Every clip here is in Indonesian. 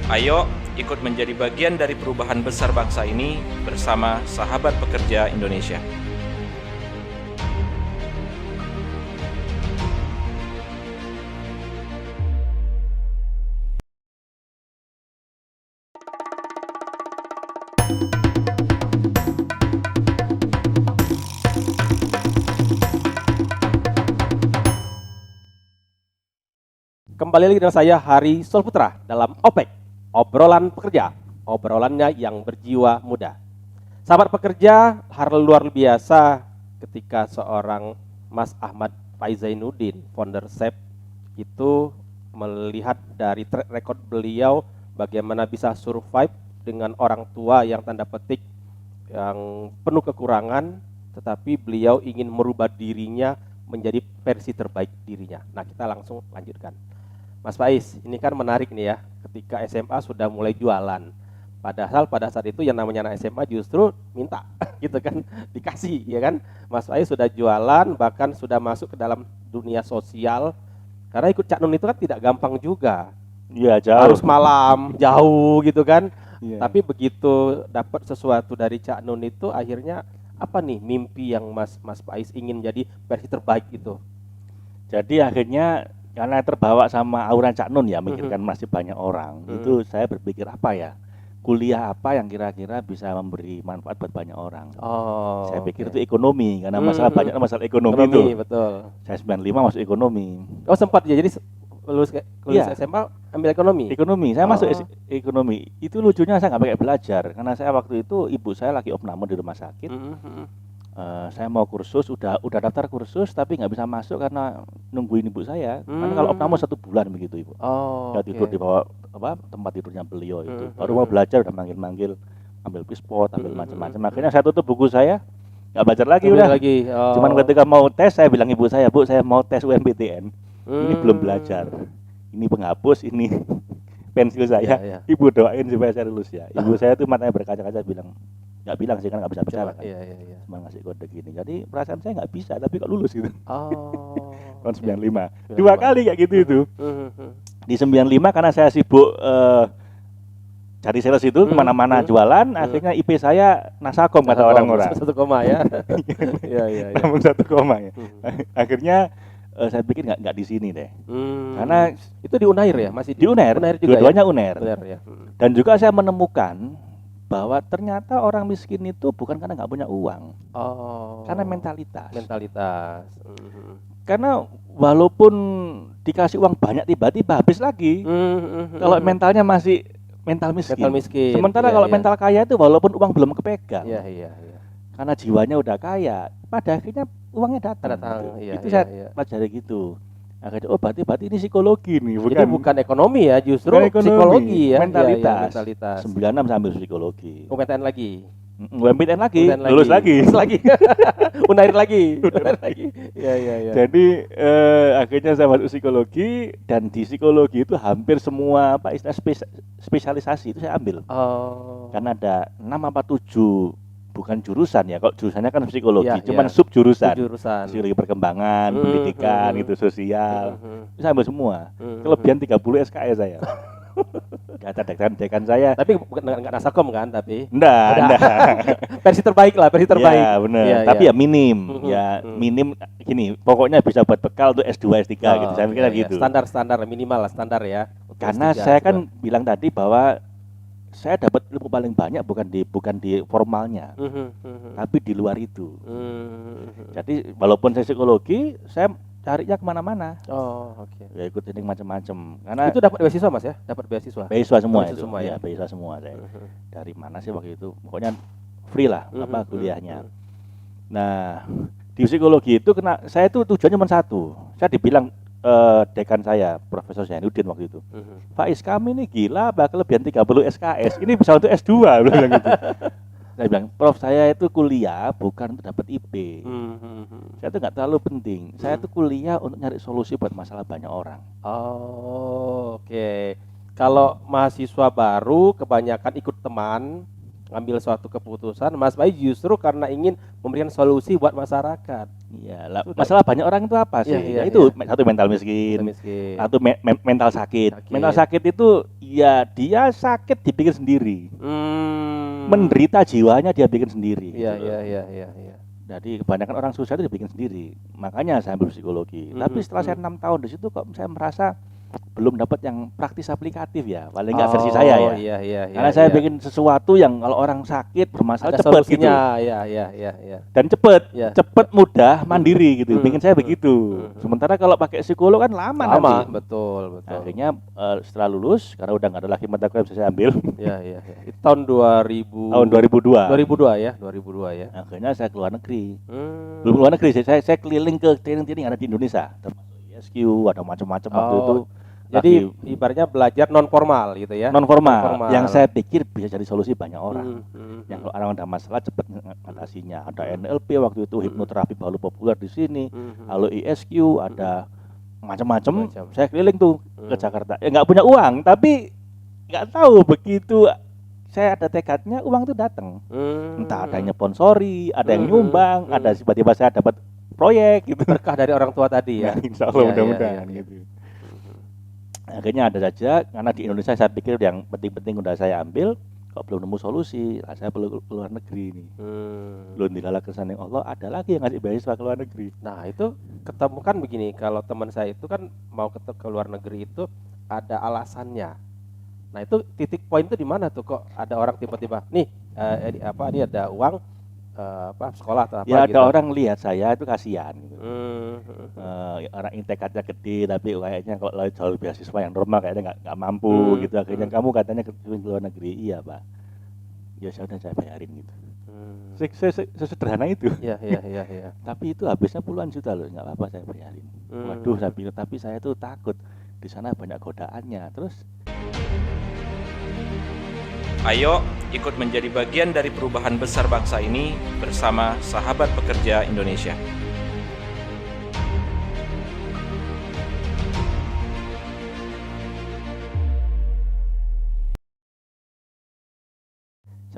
Ayo ikut menjadi bagian dari perubahan besar bangsa ini bersama Sahabat Pekerja Indonesia. Kembali lagi dengan saya Hari Solputra dalam OPEK, obrolan pekerja, obrolannya yang berjiwa muda. Sahabat pekerja, hal luar biasa ketika seorang Mas Ahmad Faizainuddin, founder SEP, itu melihat dari track record beliau bagaimana bisa survive dengan orang tua yang tanda petik yang penuh kekurangan, tetapi beliau ingin merubah dirinya menjadi versi terbaik dirinya. Nah, kita langsung lanjutkan. Mas Faiz, ini kan menarik nih ya, ketika SMA sudah mulai jualan. Padahal pada saat itu yang namanya anak SMA justru minta, gitu kan, dikasih, ya kan. Mas Faiz sudah jualan, bahkan sudah masuk ke dalam dunia sosial. Karena ikut Cak Nun itu kan tidak gampang juga. Iya, jauh. Harus malam, jauh gitu kan. Iya. Tapi begitu dapat sesuatu dari Cak Nun itu, akhirnya apa nih mimpi yang Mas Faiz ingin jadi versi terbaik itu? Jadi akhirnya karena terbawa sama aura Cak Nun ya, mikirkan masih banyak orang. Itu saya berpikir apa ya? Kuliah apa yang kira-kira bisa memberi manfaat buat banyak orang. Oh, Saya pikir itu ekonomi, karena masalah banyak masalah ekonomi itu. Betul. Saya 95 masuk ekonomi. Oh, sempat ya, jadi lulus Iya. SMA ambil ekonomi? Ekonomi, saya masuk ekonomi. Itu lucunya saya nggak pakai belajar, karena saya waktu itu ibu saya lagi opname di rumah sakit. Saya mau kursus, udah daftar kursus, tapi nggak bisa masuk karena nungguin ibu saya. Karena kalau opname 1 bulan begitu ibu. Oh, Ya tidur di bawah tempat tidurnya beliau itu. Baru mau belajar udah manggil-manggil, ambil pispot, ambil macam-macam. Akhirnya saya tutup buku saya, nggak belajar lagi udah. Oh. Cuman ketika mau tes saya bilang ibu saya, Bu, saya mau tes UMPTN. Ini belum belajar. Ini penghapus, ini pensil saya. Iya. Ibu doain supaya saya lulus ya. Ibu saya tuh matanya berkaca-kaca bilang, nggak bilang sih kan nggak bisa bicara kan. Iya. Cuma ngasih kode gini. Jadi perasaan saya nggak bisa, tapi kok lulus gitu. Oh. Tahun 95. 2 kali kayak gitu itu. Mhm. Di 95 karena saya sibuk cari sales itu kemana-mana jualan, akhirnya IP saya Nasakom kata orang-orang. 1 koma ya. Iya. Namun 1 koma ya. Akhirnya saya pikir nggak di sini deh. Karena itu di Unair ya, masih di Unair juga dua-duanya ya? Unair. Unair ya. Dan juga saya menemukan bahwa ternyata orang miskin itu bukan karena nggak punya uang, karena mentalitas. Karena walaupun dikasih uang banyak tiba-tiba habis lagi, kalau mentalnya masih mental miskin. Sementara kalau mental kaya itu walaupun uang belum kepegang, Iya. karena jiwanya udah kaya, pada akhirnya uangnya datang. Itu saya pelajari gitu. Akhirnya berarti ini psikologi nih, Jadi bukan ekonomi ya, justru bukan ekonomi, psikologi ya. mentalitas. Iya, mentalitas. 96 saya ambil psikologi. UMPTN lagi. UMPTN lagi, lulus lagi. Unair lagi. Iya. Jadi akhirnya saya masuk psikologi, dan di psikologi itu hampir semua istilah spesialisasi itu saya ambil. Karena ada 6 apa 7 bukan jurusan ya, kalau jurusannya kan psikologi, cuman sub jurusan. Psikologi perkembangan, pendidikan, itu sosial. Itu saya ambil semua. Kelebihan 30 SKS saya. Kata dekan saya. Tapi enggak Nasakom kan, tapi. Enggak. versi terbaik. Ya, benar. Tapi ya minim. Minim gini, pokoknya bisa buat bekal untuk S2, S3 gitu. Saya mikirnya gitu. Standar minimal lah, standar ya. Karena S3, saya kan bilang tadi bahwa saya dapat ilmu paling banyak bukan di formalnya, tapi di luar itu. Jadi walaupun saya psikologi, saya carinya kemana-mana. Ya ikut training macam-macam. Karena itu dapat beasiswa Mas ya? Dapat beasiswa. Beasiswa semua itu. Semua ya. Beasiswa semua saya. Dari mana sih waktu itu? Pokoknya free lah kuliahnya. Nah, di psikologi itu saya itu tujuannya cuma satu. Saya dibilang dekan saya, Profesor Zainuddin waktu itu, Faiz, kami ini gila, bakal kelebihan 30 SKS, ini bisa untuk S2, bilang gitu. Saya bilang, Prof, saya itu kuliah bukan untuk dapat IP. Saya itu nggak terlalu penting. Saya itu kuliah untuk nyari solusi buat masalah banyak orang. Oke. Kalau mahasiswa baru kebanyakan ikut teman, ngambil suatu keputusan, Mas Faiz justru karena ingin memberikan solusi buat masyarakat. Iya, masalah banyak orang itu apa sih? Itu satu mental miskin, satu mental sakit. Mental sakit itu Ya dia sakit dibikin sendiri, menderita jiwanya dia bikin sendiri. Iya, gitu loh. iya. Jadi kebanyakan orang susah itu dibikin sendiri. Makanya saya ambil psikologi. Tapi setelah saya 6 tahun di situ kok saya merasa belum dapat yang praktis aplikatif ya. Paling enggak versi saya ya. Iya. Karena saya bikin sesuatu yang kalau orang sakit bermasalah ada cepat gitu. solusinya. Iya. Dan cepat, Ya. cepat mudah, mandiri gitu. Bikin saya begitu. Sementara kalau pakai psikolog kan lama nanti. Betul. Akhirnya setelah lulus karena udah nggak ada lagi mata kuliah yang bisa saya ambil. Iya. Itu tahun 2000. Tahun 2002. 2002 ya. Akhirnya saya keluar negeri. Hmm. Belum keluar negeri, saya keliling ke training-training yang ada di Indonesia. Termasuk ISQ, ada macam-macam waktu itu. Jadi Lagi ibaratnya belajar non formal gitu ya. non formal yang saya pikir bisa jadi solusi banyak orang. Yang kalau orang ada masalah cepat mengatasinya. Ada NLP waktu itu, hipnoterapi baru populer di sini. Lalu ISQ, ada macam-macam. Saya keliling tuh ke Jakarta. Ya nggak punya uang, tapi nggak tahu begitu saya ada tekadnya uang itu datang. Entah ada yang nyponsori, ada yang nyumbang, ada tiba-tiba saya dapat proyek gitu. Berkah dari orang tua tadi ya. Nah, insya Allah Iya, mudah-mudahan iya. gitu. Akhirnya ada saja, karena di Indonesia saya pikir yang penting-penting udah saya ambil, kok belum nemu solusi, saya perlu keluar negeri ini. Belum dilalak kesan Allah, ada lagi yang ngasih beasiswa ke luar negeri. Nah itu ketemu kan begini, kalau teman saya itu kan mau ke luar negeri itu ada alasannya. Nah itu titik poin itu di mana tuh kok ada orang tiba-tiba, nih ini ada uang sekolah atau apa Ya gitu. ada orang lihat saya itu kasihan gitu. Orang tekadnya gede tapi kayaknya kalau jalur beasiswa yang normal kayaknya nggak mampu gitu. Akhirnya kamu katanya ke luar negeri, iya Pak. Ya sudah saya bayarin gitu. Sesederhana itu. Iya. Tapi itu habisnya puluhan juta loh, nggak apa-apa saya bayarin. Waduh, saya bilang, tapi saya tuh takut di sana banyak godaannya. Terus Ayo ikut menjadi bagian dari perubahan besar bangsa ini bersama Sahabat Pekerja Indonesia.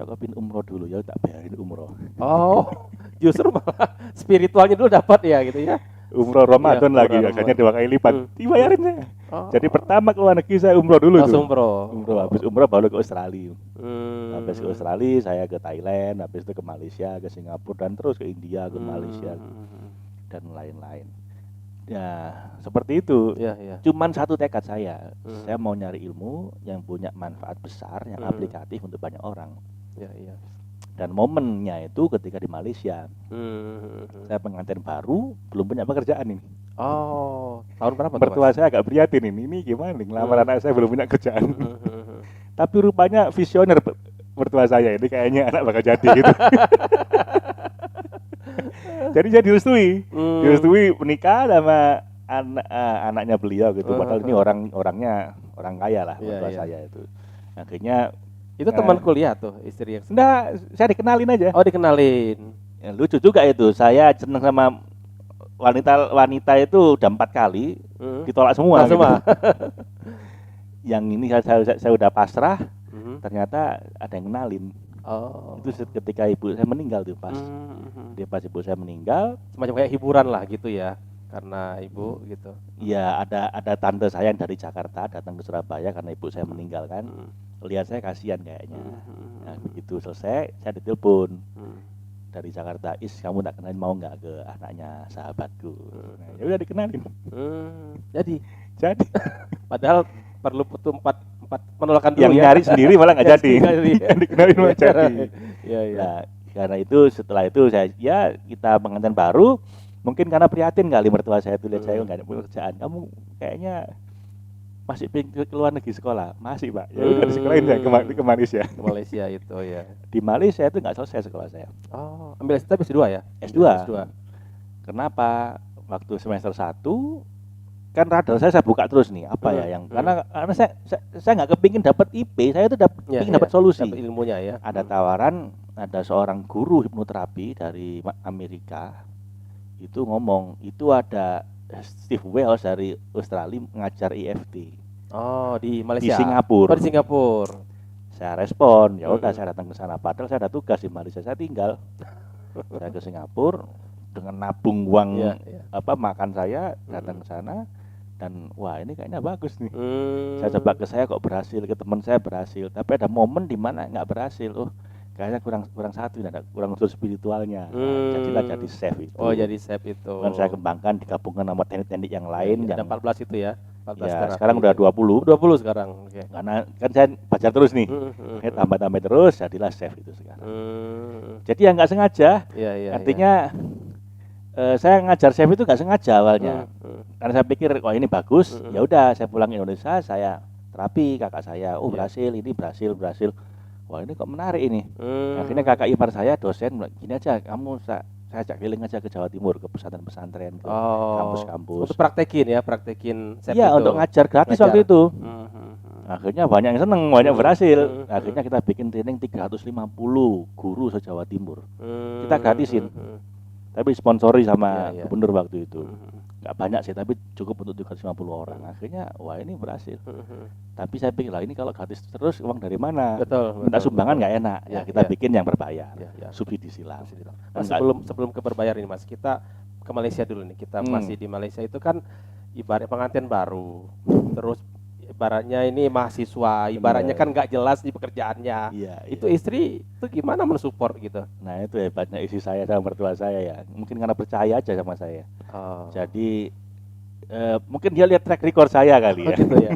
saya kepin umroh dulu ya, tak bayarin umroh. Oh, justru malah spiritualnya dulu dapat ya gitu ya. Umroh Ramadan Ya, lagi, umroh akhirnya Ramadan. 2 kali lipat. Dibayarin saya. Oh. Jadi pertama keluar negeri saya umroh dulu Langsung tuh. bro. Umroh, habis umroh baru ke Australia. Hmm. Habis ke Australia saya ke Thailand, habis itu ke Malaysia, ke Singapura, dan terus ke India, ke Malaysia dan lain-lain. Ya seperti itu. Iya. Cuman satu tekad saya mau nyari ilmu yang punya manfaat besar, yang aplikatif untuk banyak orang. Iya. Dan momennya itu ketika di Malaysia, saya pengantin baru, belum punya pekerjaan ini. Oh, tahun berapa tuh, Mertua Mas? saya agak prihatin ini gimana nih, ngelamar anak saya belum punya kerjaan. Tapi rupanya visioner mertua saya ini, kayaknya anak bakal jadi gitu. Jadi saya direstui menikah sama anaknya beliau gitu. Padahal ini orangnya orang kaya lah, mertua Iya. saya itu. Akhirnya Itu teman kuliah tuh, istri yang enggak, saya dikenalin aja. Oh, dikenalin. Ya, lucu juga itu. Saya seneng sama wanita itu udah 4 kali ditolak semua. Gitu. Yang ini saya udah pasrah, ternyata ada yang kenalin. Oh. Itu ketika ibu saya meninggal tuh pas. Dia pas ibu saya meninggal, Semacam kayak hiburan lah gitu ya, karena ibu gitu. ya ada tante saya yang dari Jakarta datang ke Surabaya karena ibu saya meninggal kan. Lihat saya kasihan kayaknya. Nah, begitu selesai saya ditelepon dari Jakarta, kamu tak kenalin mau nggak ke anaknya sahabatku. Nah, ya udah dikenalin. Jadi padahal perlu butuh empat penolakan dulu Yang ya. nyari sendiri malah nggak jadi. Yang dikenalin malah jadi. Iya. Nah, karena itu setelah itu kita pengantin baru, mungkin karena prihatin kali mertua saya itu lihat saya nggak ada pekerjaan. Kamu kayaknya masih pengen ke luar negeri sekolah? Masih Pak. Ya udah disekolahin saya ke Malaysia. Ke Malaysia itu ya. Di Malaysia itu nggak selesai sekolah saya. Oh, ambil S2 ya? S2. Kenapa? Waktu semester 1 kan radar saya buka terus nih, apa ya yang karena saya nggak kepingin dapat IP, saya itu kepingin dapat solusi. Dapat ilmunya ya. Ada tawaran, ada seorang guru hipnoterapi dari Amerika itu ngomong, itu ada Steve Wells dari Australia ngajar EFT. Oh, di Malaysia. Di Singapura. Oh, di Singapura. Saya respon, ya udah saya datang ke sana. Padahal saya ada tugas di Malaysia, saya tinggal. Saya ke Singapura dengan nabung uang makan saya, datang ke sana. dan wah ini kayaknya bagus nih. Hmm. Saya coba ke saya kok berhasil, ke teman saya berhasil, tapi ada momen di mana nggak berhasil. Oh kayaknya kurang satu, ada kurang unsur spiritualnya. Nah, jadilah jadi chef itu. Oh, jadi chef itu. Dan saya kembangkan digabungkan sama teknik-teknik yang lain. Ada yang 14 itu ya. 14 ya terapi. sekarang udah 20. 20 sekarang. Oke. Karena kan saya belajar terus nih. Saya tambah-tambah terus, jadilah chef itu sekarang. Jadi ya nggak sengaja. Iya, iya. Artinya saya ngajar chef itu nggak sengaja awalnya. Karena saya pikir wah ini bagus, ya udah saya pulang ke Indonesia, saya terapi kakak saya. Oh berhasil, ini berhasil. Wah ini kok menarik ini. Akhirnya kakak ipar saya dosen, gini aja, saya ajak keliling aja ke Jawa Timur, ke pesantren-pesantren, ke kampus-kampus. Untuk praktekin chef iya, itu. untuk ngajar gratis waktu itu. Akhirnya banyak yang seneng, banyak berhasil. Akhirnya kita bikin training 350 guru se-Jawa Timur. Kita gratisin. Tapi sponsori sama gubernur waktu itu. Nggak banyak sih, tapi cukup untuk 350 orang. Akhirnya wah ini berhasil. Tapi saya pikir lah ini kalau gratis terus uang dari mana? Betul. Minta sumbangan nggak enak. Ya kita bikin yang berbayar. Subsidi silang. Mas, sebelum ke berbayar ini Mas, kita ke Malaysia dulu nih. Kita masih di Malaysia itu kan ibarat pengantin baru. Terus ibaratnya ini mahasiswa, ibaratnya kan nggak jelas di pekerjaannya. Itu istri itu gimana mensupport gitu? Nah itu hebatnya istri saya sama mertua saya ya. Mungkin karena percaya aja sama saya. Jadi mungkin dia lihat track record saya kali ya. Gitu ya.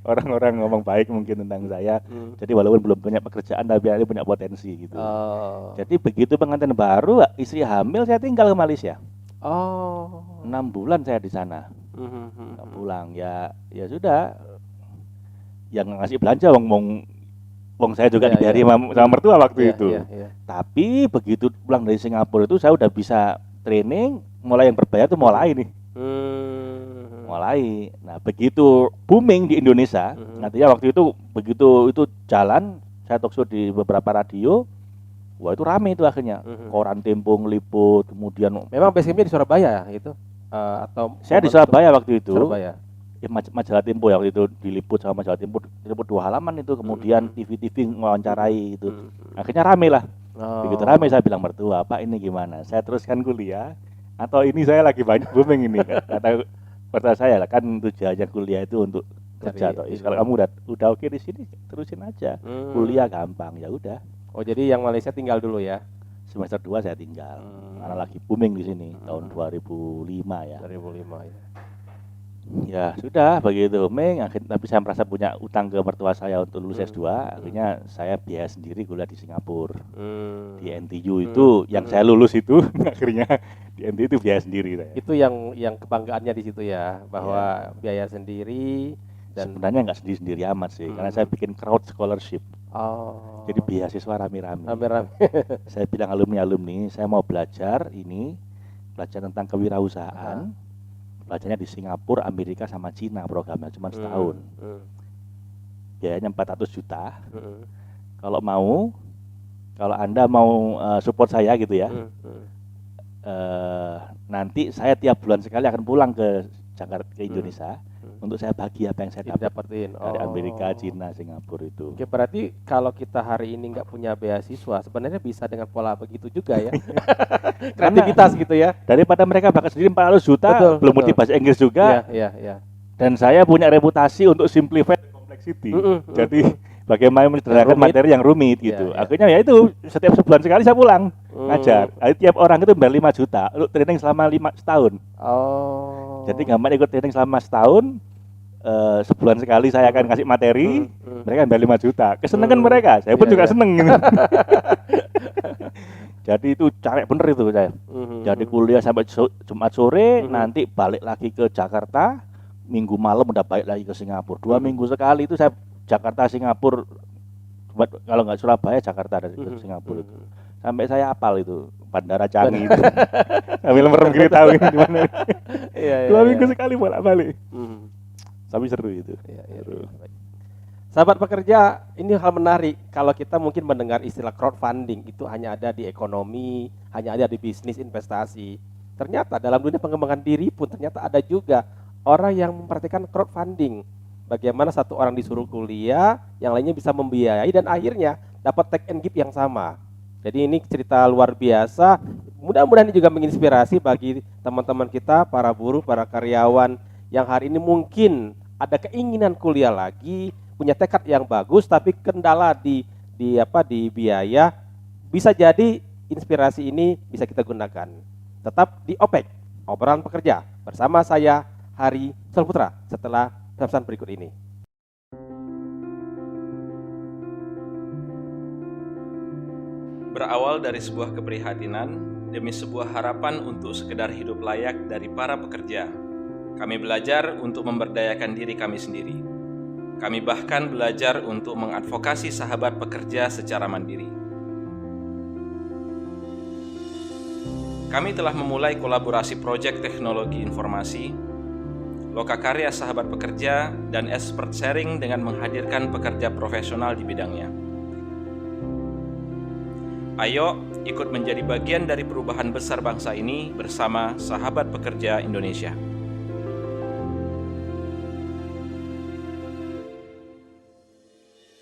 Orang-orang ngomong baik mungkin tentang saya. Jadi walaupun belum punya pekerjaan tapi dia punya potensi gitu. Jadi begitu pengantin baru, istri hamil, saya tinggal ke Malaysia. 6 bulan saya di sana. Nggak pulang ya sudah. Yang ngasih belanja wong saya juga dibayari sama mertua waktu itu. Tapi begitu pulang dari Singapura itu saya udah bisa training, mulai yang berbayar tuh mulai nih. Mulai. Nah, begitu booming di Indonesia, nantinya waktu itu begitu itu jalan, saya talk show di beberapa radio. Wah, itu rame itu akhirnya. Koran Tempo ngeliput, kemudian memang basicnya di Surabaya itu atau saya di Surabaya waktu itu. Surabaya. Majalah Tempo ya waktu itu diliput sama Majalah Tempo, diliput 2 halaman itu, kemudian TV mewawancarai itu. Akhirnya rame lah. Begitu rame saya bilang mertua, Pak ini gimana? Saya teruskan kuliah atau ini saya lagi banyak booming ini? Kata mertua saya lah, kan tujuannya kuliah itu untuk kerja atau kalau kamu udah oke di sini terusin aja. Kuliah gampang, ya udah. Oh, jadi yang Malaysia tinggal dulu ya? Semester 2 saya tinggal. Karena lagi booming di sini tahun 2005 ya. 2005 ya. Ya sudah begitu, tapi saya merasa punya utang ke mertua saya untuk lulus S2, akhirnya saya biaya sendiri kuliah di Singapura. Di NTU itu yang saya lulus itu akhirnya di NTU itu biaya sendiri saya. Itu yang kebanggaannya di situ ya, bahwa biaya sendiri dan sebenarnya nggak sendiri amat sih, karena saya bikin crowd scholarship. Jadi beasiswa rame-rame. Saya bilang alumni, saya mau belajar tentang kewirausahaan. Belajarnya di Singapura, Amerika sama Cina programnya cuma setahun. Biayanya 400 juta. Kalau Anda mau support saya gitu ya. Nanti saya tiap bulan sekali akan pulang ke Jakarta, ke Indonesia untuk saya bagi apa yang saya dapatin dari Amerika, Cina, Singapura itu. Oke, berarti kalau kita hari ini nggak punya beasiswa, sebenarnya bisa dengan pola begitu juga ya. Kreativitas gitu ya. Daripada mereka bakal sendiri 400 juta, belum ngerti bahasa Inggris juga. Iya. Dan saya punya reputasi untuk simplify complexity. Jadi bagaimana menyederhanakan materi yang rumit gitu. Akhirnya ya itu setiap sebulan sekali saya pulang ngajar. Tiap orang itu bayar 5 juta untuk training selama 5 setahun. Jadi gampang ikut training selama setahun. Sebulan sekali saya akan kasih materi, mereka bayar 5 juta. Kesenangan mereka, saya pun juga seneng. Jadi itu capek bener itu saya. Jadi kuliah sampai Jumat sore, nanti balik lagi ke Jakarta, Minggu malam udah balik lagi ke Singapura. 2 minggu sekali itu saya Jakarta Singapura, kalau nggak Surabaya Jakarta dari Singapura itu. Sampai saya hafal itu Bandara Changi itu. Sambil merem kiri tahu ini di mana. 2 minggu sekali bolak-balik. Tapi seru itu. Seru. Sahabat pekerja, ini hal menarik kalau kita mungkin mendengar istilah crowdfunding itu hanya ada di ekonomi, hanya ada di bisnis investasi. Ternyata dalam dunia pengembangan diri pun ternyata ada juga orang yang memperhatikan crowdfunding. Bagaimana satu orang disuruh kuliah, yang lainnya bisa membiayai dan akhirnya dapat take and give yang sama. Jadi ini cerita luar biasa. Mudah-mudahan ini juga menginspirasi bagi teman-teman kita, para buruh, para karyawan yang hari ini mungkin ada keinginan kuliah lagi, punya tekad yang bagus, tapi kendala di biaya, bisa jadi inspirasi ini bisa kita gunakan. Tetap di OPEK, obrolan pekerja, bersama saya Hari Solputra setelah pesan berikut ini. Berawal dari sebuah keprihatinan demi sebuah harapan untuk sekedar hidup layak dari para pekerja, kami belajar untuk memberdayakan diri kami sendiri. Kami bahkan belajar untuk mengadvokasi sahabat pekerja secara mandiri. Kami telah memulai kolaborasi proyek teknologi informasi, lokakarya sahabat pekerja, dan expert sharing dengan menghadirkan pekerja profesional di bidangnya. Ayo ikut menjadi bagian dari perubahan besar bangsa ini bersama Sahabat Pekerja Indonesia.